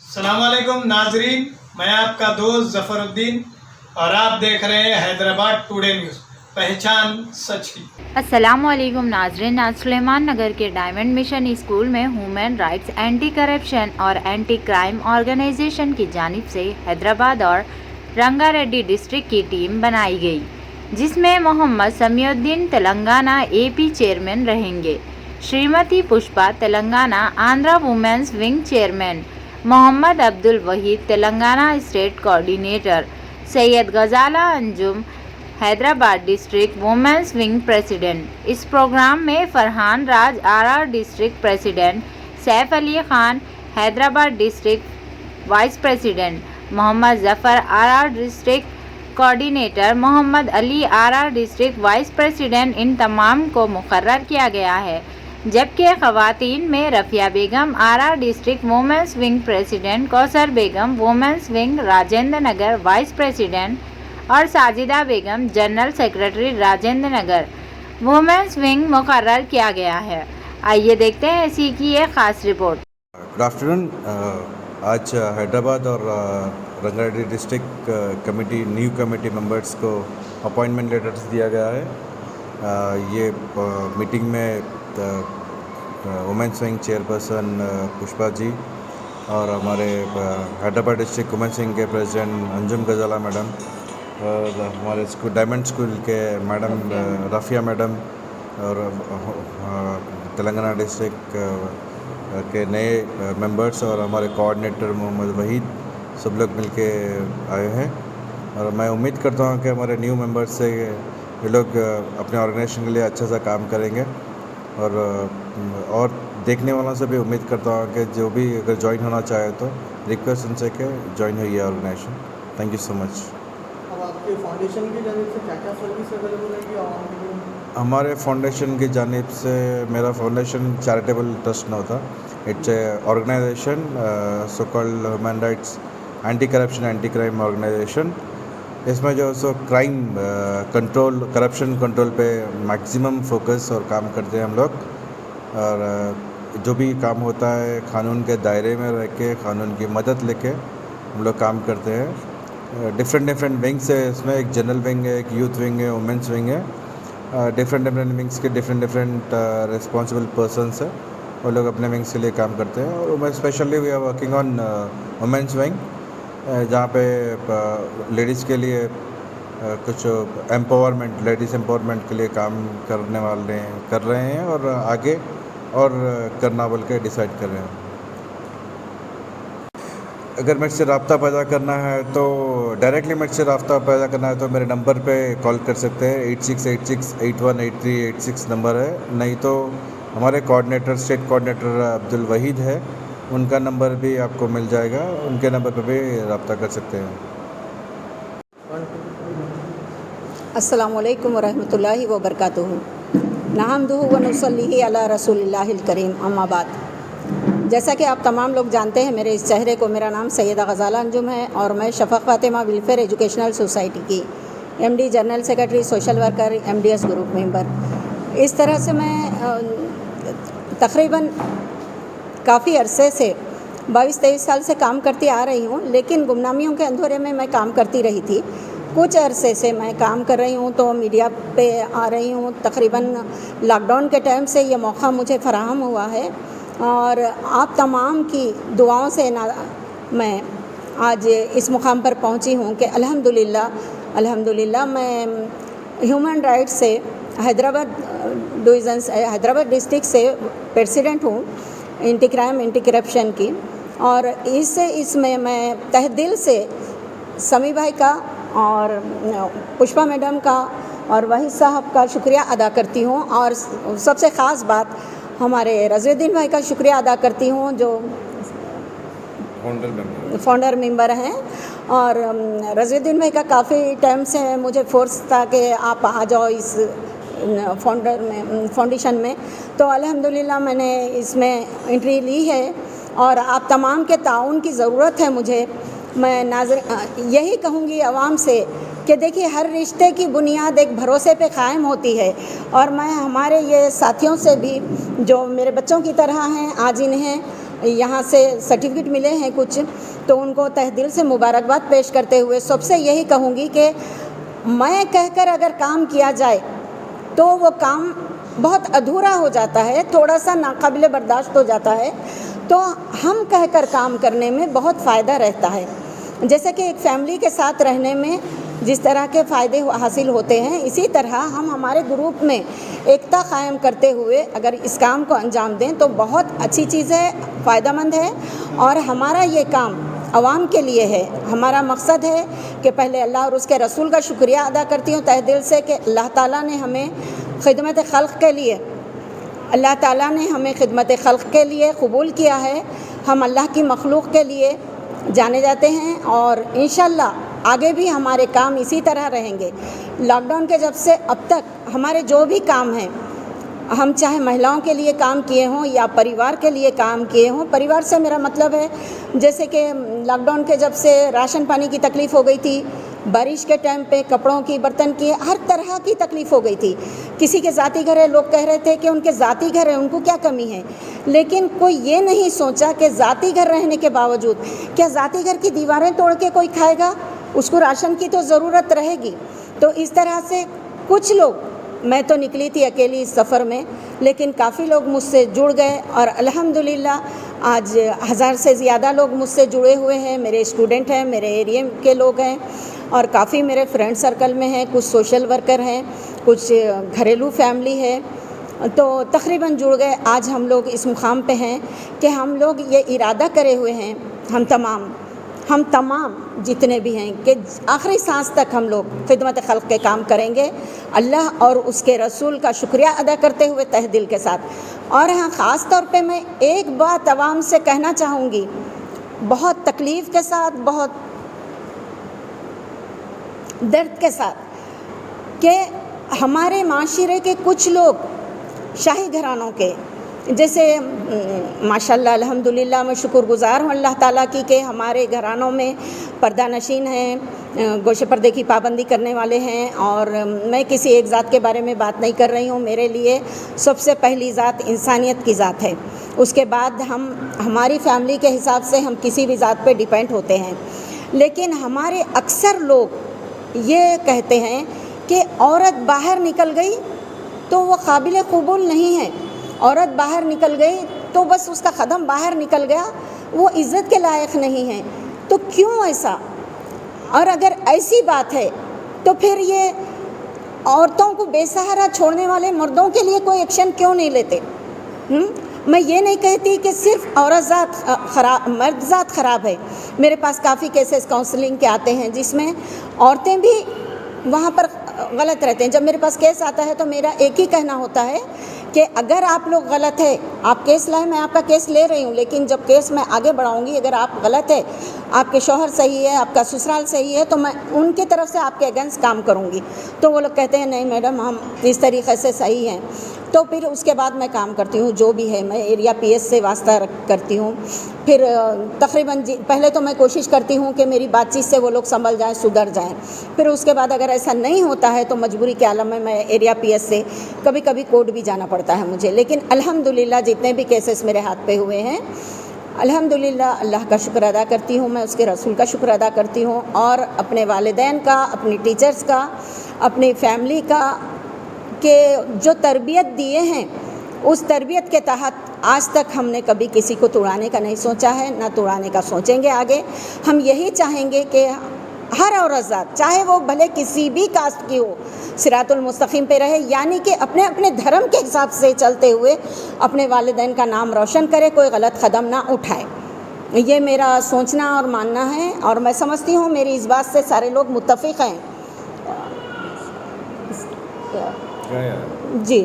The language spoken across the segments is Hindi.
अस्सलामुअलैकुम नाजरीन, मैं आपका दोस्त ज़फ़रुद्दीन और आप देख रहे हैं हैदराबाद टुडे न्यूज़, पहचान सच की। अस्सलामुअलैकुम नाजरीन, आज सुलेमान नगर के डायमंड मिशन स्कूल में ह्यूमन राइट्स, एंटी करप्शन और एंटी क्राइम ऑर्गेनाइजेशन की जानिब से हैदराबाद और रंगारेड्डी डिस्ट्रिक्ट की टीम बनाई गई, जिसमें मोहम्मद समीउद्दीन तेलंगाना AP चेयरमैन रहेंगे, Shrimati Pushpa Telangana Andhra women's wing chairman, Mohammed Abdul Waheed Telangana state coordinator, Syed Ghazala Anjum Hyderabad district women's wing president. इस प्रोग्राम में Farhan Raj RR district president, Saif Ali Khan Hyderabad district vice president, Mohammed Zafar RR district coordinator, Mohammed Ali RR district vice president, इन तमाम को मुकर्रर किया गया है। जबकि ख़वातीन में Rafia Begum RR district women's wing president, Kausar Begum women's wing Rajendra Nagar vice president और Sajida Begum general secretary Rajendra Nagar women's wing मुकर्रर किया गया है। आइए देखते हैं इसी की एक ख़ास रिपोर्ट। Good afternoon. आज हैदराबाद और Rangareddy district committee new committee members को अपॉइंटमेंट लेटर्स दिया गया है। ये मीटिंग में women's wing chairperson Pushpa ji और हमारे हैदराबाद डिस्ट्रिक्ट वुमेन्स विंग के प्रेसिडेंट अंजुम गजाला मैडम और हमारे स्कूल डायमंड स्कूल के मैडम रफ़िया मैडम और तेलंगाना डिस्ट्रिक्ट के नए मेंबर्स और हमारे कोऑर्डिनेटर मोहम्मद वहीद सब लोग मिलके आए हैं। और मैं उम्मीद करता हूँ कि हमारे न्यू मेंबर्स से ये लोग अपने ऑर्गेनाइजेशन के लिए अच्छा सा काम करेंगे और देखने वालों से भी उम्मीद करता हूँ कि जो भी अगर ज्वाइन होना चाहे तो रिक्वेस्ट उनसे कि ज्वाइन होइए organisation. Thank you so much. अब आपके फाउंडेशन की जानिब से क्या क्या सर्विस अवेलेबल है आवाम के लिए? हमारे फाउंडेशन की जानिब से, मेरा फाउंडेशन चैरिटेबल ट्रस्ट नहीं होता, it's a organisation so called human rights, anti corruption, anti crime organisation. इसमें जो so crime control, corruption control पे मैक्सिमम फोकस और काम करते हैं हम लोग। और जो भी काम होता है कानून के दायरे में रह के, कानून की मदद लेके हम लोग काम करते हैं। डिफरेंट विंग्स है इसमें, एक जनरल विंग है, एक यूथ विंग है, वुमेंस विंग है। डिफरेंट विंग्स के डिफरेंट रिस्पॉन्सिबल पर्सनस है, वो लोग अपने विंग्स के लिए काम करते हैं। और specially we are working on women's wing, जहाँ पे लेडीज़ के लिए कुछ एम्पावरमेंट, लेडीज़ एम्पावरमेंट के लिए काम कर रहे हैं और आगे और करना बोल के डिसाइड कर रहे हैं। अगर मेरे से रब्ता पैदा करना है तो डायरेक्टली मेरे से रब्ता पैदा करना है तो मेरे नंबर पे कॉल कर सकते हैं। 8686818386 नंबर है। नहीं तो हमारे coordinator, state coordinator Abdul Waheed है, उनका नंबर भी आपको मिल जाएगा, उनके नंबर पे भी रब्ता कर सकते हैं। अस्सलामुअलैकुम वरहमतुल्लाहि वबरकातुहू। नहमदुहु व नुसल्ली अला रसूलिल्लाहिल करीम, अम्मा बाद। जैसा कि आप तमाम लोग जानते हैं मेरे इस चेहरे को, मेरा नाम सैयदा गजाला अंजुम है और मैं शफ़क़ फ़ातिमा वेलफेयर एजुकेशनल सोसाइटी की MD general secretary, social worker, MDS group member. इस तरह से मैं तकरीबन काफ़ी अरसे से 22-23 साल से काम करती आ रही हूँ, लेकिन गुमनामियों के अंधेरे में मैं काम करती रही थी। कुछ अरसे से मैं काम कर रही हूँ तो मीडिया पे आ रही हूँ। तकरीबन लॉकडाउन के टाइम से ये मौका मुझे फराहम हुआ है और आप तमाम की दुआओं से मैं आज इस मुकाम पर पहुँची हूँ कि अल्हम्दुलिल्लाह मैं ह्यूमन राइट्स से हैदराबाद डिस्ट्रिक्ट से प्रेसिडेंट हूँ एंटी क्राइम, एंटी करप्शन की। और इसमें मैं तहे दिल से समी भाई का और पुष्पा मैडम का और वहीद साहब का शुक्रिया अदा करती हूँ। और सबसे ख़ास बात हमारे रज़ीउद्दीन भाई का शुक्रिया अदा करती हूँ, जो फाउंडर मेंबर हैं। और रज़ीउद्दीन भाई का काफ़ी टाइम से मुझे फोर्स था कि आप आ जाओ इस फाउंडेशन में, तो अल्हम्दुलिल्लाह मैंने इसमें एंट्री ली है और आप तमाम के ताउन की ज़रूरत है मुझे। मैं यही कहूँगी आवाम से कि देखिए, हर रिश्ते की बुनियाद एक भरोसे पे कायम होती है। और मैं हमारे ये साथियों से भी जो मेरे बच्चों की तरह हैं, आज इन्हें यहाँ से सर्टिफिकेट मिले हैं कुछ, तो उनको तहे दिल से मुबारकबाद पेश करते हुए सबसे यही कहूँगी कि मैं कहकर अगर काम किया जाए तो वो काम बहुत अधूरा हो जाता है, थोड़ा सा नाकाबिले बर्दाश्त हो जाता है। तो हम कहकर काम करने में बहुत फ़ायदा रहता है। जैसे कि एक फैमिली के साथ रहने में जिस तरह के फ़ायदे हासिल होते हैं, इसी तरह हम हमारे ग्रुप में एकता कायम करते हुए अगर इस काम को अंजाम दें तो बहुत अच्छी चीज़ है, फ़ायदेमंद है। और हमारा ये काम अवाम के लिए है। हमारा मकसद है कि पहले अल्लाह और उसके रसूल का शुक्रिया अदा करती हूँ तहे दिल से कि अल्लाह ताला ने हमें खिदमत खल्क़ के लिए कबूल किया है। हम अल्लाह की मखलूक़ के लिए जाने जाते हैं और इंशाअल्लाह आगे भी हमारे काम इसी तरह रहेंगे। लॉकडाउन के जब से अब तक हमारे जो भी काम हैं, हम चाहे महिलाओं के लिए काम किए हों या परिवार के लिए काम किए हों। परिवार से मेरा मतलब है जैसे कि लॉकडाउन के जब से राशन पानी की तकलीफ़ हो गई थी, बारिश के टाइम पे कपड़ों की, बर्तन की, हर तरह की तकलीफ़ हो गई थी। किसी के ज़ाती घर है, लोग कह रहे थे कि उनके ज़ाती घर है, उनको क्या कमी है, लेकिन कोई ये नहीं सोचा कि ज़ाती घर रहने के बावजूद क्या ज़ाती घर की दीवारें तोड़ के कोई खाएगा, उसको राशन की तो ज़रूरत रहेगी। तो इस तरह से कुछ लोग, मैं तो निकली थी अकेली इस सफ़र में, लेकिन काफ़ी लोग मुझसे जुड़ गए और अल्हम्दुलिल्लाह आज 1000 से ज़्यादा लोग मुझसे जुड़े हुए हैं। मेरे स्टूडेंट हैं, मेरे एरिया के लोग हैं और काफ़ी मेरे फ्रेंड सर्कल में हैं, कुछ सोशल वर्कर हैं, कुछ घरेलू फैमिली है, तो तकरीबन जुड़ गए। आज हम लोग इस मुकाम पे हैं कि हम लोग ये इरादा करे हुए हैं, हम तमाम जितने भी हैं कि आखिरी सांस तक हम लोग खिदमत खल्क़ के काम करेंगे, अल्लाह और उसके रसूल का शुक्रिया अदा करते हुए तहे दिल के साथ। और हाँ, ख़ास तौर पे मैं एक बात आवाम से कहना चाहूँगी, बहुत तकलीफ़ के साथ, बहुत दर्द के साथ, कि हमारे माशरे के कुछ लोग शाही घरानों के, जैसे माशाल्लाह अल्हम्दुलिल्लाह मैं शुक्रगुज़ार हूँ अल्लाह ताला की कि हमारे घरानों में पर्दा नशीन हैं, गोशे पर्दे की पाबंदी करने वाले हैं। और मैं किसी एक ज़ात के बारे में बात नहीं कर रही हूँ। मेरे लिए सबसे पहली ज़ात इंसानियत की ज़ात है, उसके बाद हमारी फैमिली के हिसाब से हम किसी भी ज़ात पे डिपेंड होते हैं। लेकिन हमारे अक्सर लोग ये कहते हैं कि औरत बाहर निकल गई तो वो काबिल कबूल नहीं है, औरत बाहर निकल गई तो बस उसका कदम बाहर निकल गया, वो इज़्ज़त के लायक नहीं है। तो क्यों ऐसा? और अगर ऐसी बात है तो फिर ये औरतों को बेसहारा छोड़ने वाले मर्दों के लिए कोई एक्शन क्यों नहीं लेते? मैं ये नहीं कहती कि सिर्फ औरत ज़ात ख़राब, मर्द ज़ात ख़राब है। मेरे पास काफ़ी केसेस काउंसलिंग के आते हैं जिसमें औरतें भी वहाँ पर गलत रहते हैं। जब मेरे पास केस आता है तो मेरा एक ही कहना होता है कि अगर आप लोग गलत है, आप केस लाए, मैं आपका केस ले रही हूँ, लेकिन जब केस मैं आगे बढ़ाऊँगी, अगर आप गलत है, आपके शौहर सही है, आपका ससुराल सही है, तो मैं उनकी तरफ से आपके अगेंस्ट काम करूँगी। तो वो लोग कहते हैं नहीं मैडम, हम इस तरीक़े से सही हैं। तो फिर उसके बाद मैं काम करती हूँ, जो भी है मैं एरिया PS से वास्ता करती हूँ। फिर तकरीबन पहले तो मैं कोशिश करती हूँ कि मेरी बातचीत से वो लोग संभल जाएं, सुधर जाएं। फिर उसके बाद अगर ऐसा नहीं होता है तो मजबूरी के आलम में मैं एरिया PS से कभी कभी कोर्ट भी जाना पड़ता है मुझे। लेकिन अल्हम्दुलिल्लाह जितने भी केसेस मेरे हाथ पे हुए हैं, अल्हम्दुलिल्लाह अल्लाह का शुक्र अदा करती हूँ, मैं उसके रसूल का शुक्र अदा करती हूँ और अपने वालिदैन का, अपनी टीचर्स का, अपनी फैमिली का, के जो तरबियत दिए हैं उस तरबियत के तहत आज तक हमने कभी किसी को तोड़ाने का नहीं सोचा है, ना तोड़ाने का सोचेंगे आगे। हम यही चाहेंगे कि हर औरत ज़ात, चाहे वो भले किसी भी कास्ट की हो, सिरातुल मुस्तकीम पे रहे, यानी कि अपने अपने धर्म के हिसाब से चलते हुए अपने वालिदैन का नाम रोशन करे, कोई गलत कदम ना उठाए। ये मेरा सोचना और मानना है और मैं समझती हूँ मेरी इस बात से सारे लोग मुत्तफ़िक़ हैं जी।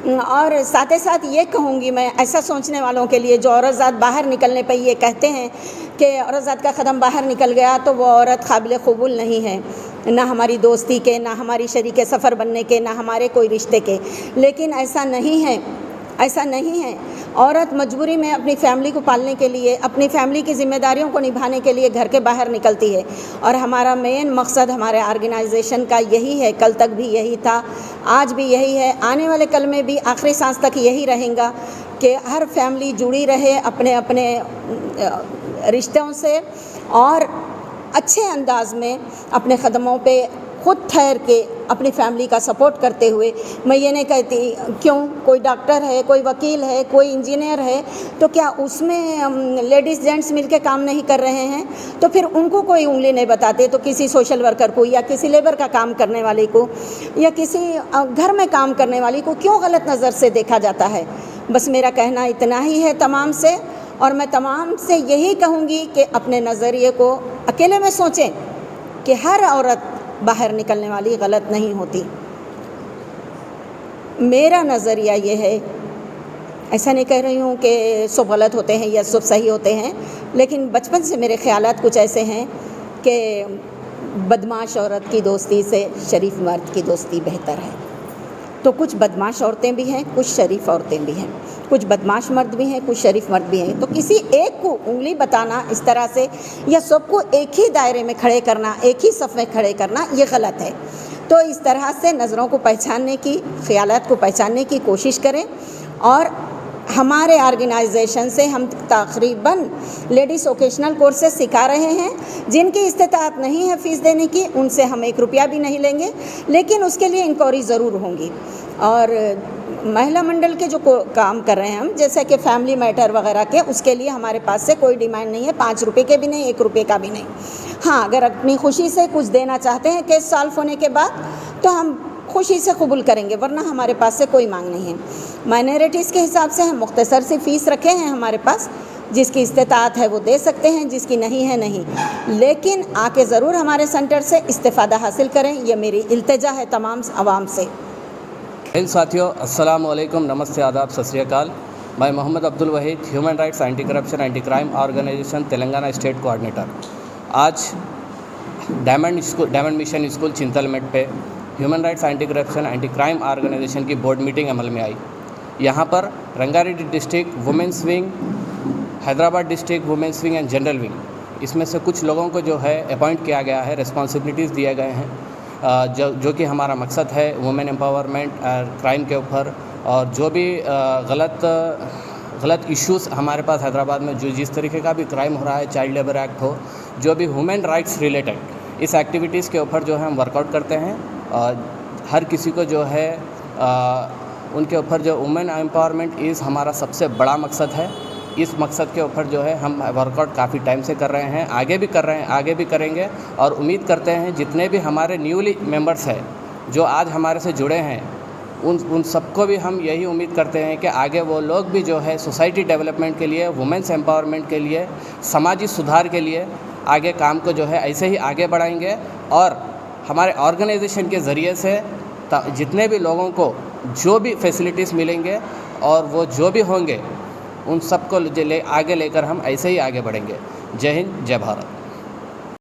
और साथ ही साथ ये कहूँगी मैं ऐसा सोचने वालों के लिए जो औरत ज़ात बाहर निकलने पर ये कहते हैं कि औरत ज़ात का कदम बाहर निकल गया तो वो औरत काबिल कबूल नहीं है, ना हमारी दोस्ती के, ना हमारी शरीके सफ़र बनने के, ना हमारे कोई रिश्ते के। लेकिन ऐसा नहीं है, ऐसा नहीं है। औरत मजबूरी में अपनी फैमिली को पालने के लिए, अपनी फैमिली की ज़िम्मेदारियों को निभाने के लिए घर के बाहर निकलती है। और हमारा मेन मकसद हमारे ऑर्गेनाइजेशन का यही है, कल तक भी यही था, आज भी यही है, आने वाले कल में भी आखिरी सांस तक यही रहेगा कि हर फैमिली जुड़ी रहे अपने अपने रिश्तों से और अच्छे अंदाज में अपने कदमों पे खुद ठहर के अपनी फैमिली का सपोर्ट करते हुए। मैं ये नहीं कहती क्यों कोई डॉक्टर है, कोई वकील है, कोई इंजीनियर है, तो क्या उसमें लेडीज़ जेंट्स मिलके काम नहीं कर रहे हैं? तो फिर उनको कोई उंगली नहीं बताते, तो किसी सोशल वर्कर को या किसी लेबर का काम करने वाले को या किसी घर में काम करने वाली को क्यों गलत नज़र से देखा जाता है? बस मेरा कहना इतना ही है तमाम से, और मैं तमाम से यही कहूँगी कि अपने नज़रिए को अकेले में सोचें कि हर औरत बाहर निकलने वाली गलत नहीं होती। मेरा नज़रिया ये है, ऐसा नहीं कह रही हूँ कि सब गलत होते हैं या सब सही होते हैं, लेकिन बचपन से मेरे ख्यालात कुछ ऐसे हैं कि बदमाश औरत की दोस्ती से शरीफ मर्द की दोस्ती बेहतर है। तो कुछ बदमाश औरतें भी हैं, कुछ शरीफ औरतें भी हैं, कुछ बदमाश मर्द भी हैं, कुछ शरीफ मर्द भी हैं। तो किसी एक को उंगली बताना इस तरह से या सबको एक ही दायरे में खड़े करना, एक ही सफ़ में खड़े करना, ये गलत है। तो इस तरह से नज़रों को पहचानने की, ख्यालात को पहचानने की कोशिश करें। और हमारे ऑर्गेनाइजेशन से हम तकरीबन लेडीज़ वोकेशनल कोर्सेज सिखा रहे हैं। जिनकी इस्तेताअत नहीं है फ़ीस देने की, उनसे हम 1 रुपया भी नहीं लेंगे, लेकिन उसके लिए इंक्वायरी ज़रूर होंगी। और महिला मंडल के जो काम कर रहे हैं हम, जैसे कि फैमिली मैटर वगैरह के, उसके लिए हमारे पास से कोई डिमांड नहीं है, 5 रुपये के भी नहीं, 1 रुपये का भी नहीं। हाँ, अगर अपनी खुशी से कुछ देना चाहते हैं केस सॉल्व होने के बाद, तो हम खुशी से कबूल करेंगे, वरना हमारे पास से कोई मांग नहीं है। माइनॉरिटीज़ के हिसाब से हम मुख्तसर सी फ़ीस रखे हैं हमारे पास, जिसकी इस्तेताअत है वो दे सकते हैं, जिसकी नहीं है नहीं। लेकिन आके ज़रूर हमारे सेंटर से इस्तेफ़ादा हासिल करें, ये मेरी इल्तिजा है तमाम आवाम से। साथियों, अस्सलाम वालेकुम, नमस्ते, आदाब, सत श्री अकाल। मैं Mohammed Abdul Waheed, human rights anti corruption anti crime organisation Telangana state coordinator. आज डायमंड मिशन स्कूल चिंतलमेट पे human rights anti corruption anti crime organisation की बोर्ड मीटिंग अमल में आई। यहाँ पर Rangareddy district women's wing, Hyderabad district women's wing and general wing, इसमें से कुछ लोगों को जो है अपॉइंट किया गया है, रिस्पॉन्सिबिलिटीज़ दिए गए हैं, जो कि हमारा मकसद है वुमेन एम्पावरमेंट क्राइम के ऊपर। और जो भी गलत इश्यूज़ हमारे पास हैदराबाद में जो जिस तरीके का भी क्राइम हो रहा है, चाइल्ड लेबर एक्ट हो, जो भी ह्यूमन राइट्स रिलेटेड, इस एक्टिविटीज़ के ऊपर जो है हम वर्कआउट करते हैं। हर किसी को जो है उनके ऊपर जो वुमेन एम्पावरमेंट इज़ हमारा सबसे बड़ा मकसद है। इस मकसद के ऊपर जो है हम वर्कआउट काफ़ी टाइम से कर रहे हैं, आगे भी कर रहे हैं, आगे भी करेंगे। और उम्मीद करते हैं जितने भी हमारे न्यूली मेंबर्स हैं जो आज हमारे से जुड़े हैं, उन सबको भी हम यही उम्मीद करते हैं कि आगे वो लोग भी जो है सोसाइटी डेवलपमेंट के लिए, वुमेन्स एम्पावरमेंट के लिए, समाजी सुधार के लिए आगे काम को जो है ऐसे ही आगे बढ़ाएंगे। और हमारे ऑर्गेनाइजेशन के ज़रिए से जितने भी लोगों को जो भी फैसिलिटीज़ मिलेंगे और वो जो भी होंगे, उन सबको आगे लेकर हम ऐसे ही आगे बढ़ेंगे। जय हिंद, जय भारत।